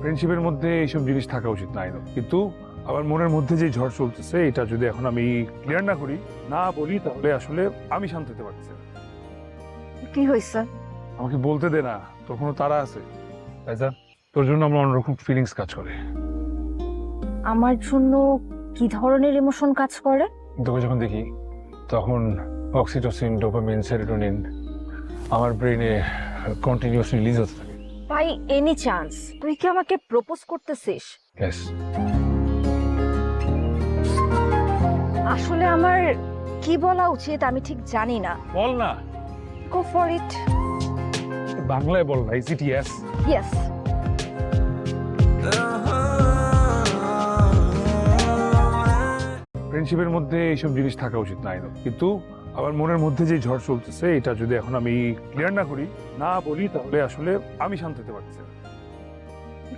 ফ্রেন্ডশিপের মধ্যে এইসব জিনিস থাকা উচিত না আইনো, কিন্তু আমার মনের মধ্যে যে ঝড় চলতেছে এটা যদি এখন আমি ক্লিয়ার না করি, না বলি, তাহলে আসলে আমি শান্ত হতে পারছি না। কি হয়েছে? আমাকে বলতে দে না, তোর কোনো তাড়া আছে? আচ্ছা, তোর জন্য আমার অন্যরকম ফিলিংস কাজ করে। আমার জন্য কি ধরনের ইমোশন কাজ করে? তোকে যখন দেখি তখন অক্সিটোসিন, ডোপামিন, সেরোটোনিন আমার ব্রেনে কন্টিনিউয়াসলি রিলিজ হতে থাকে। বাই এনি চান্স তুই কি আমাকে প্রপোজ করতেছিস? ইয়েস। আসলে আমার কি বলা উচিত আমি ঠিক জানি না। বল না, গো ফর ইট। বাংলায় বল না। Is it yes? ইয়েস। ফ্রেন্ডশিপের মধ্যে এইসব জিনিস থাকা উচিত না আইনো, কিন্তু আমার মনের মধ্যে যে ঝড় চলতেছে এটা যদি এখন আমি ক্লিয়ার না করি, না বলি, তাহলে আসলে আমি শান্ত হতে পারছি না।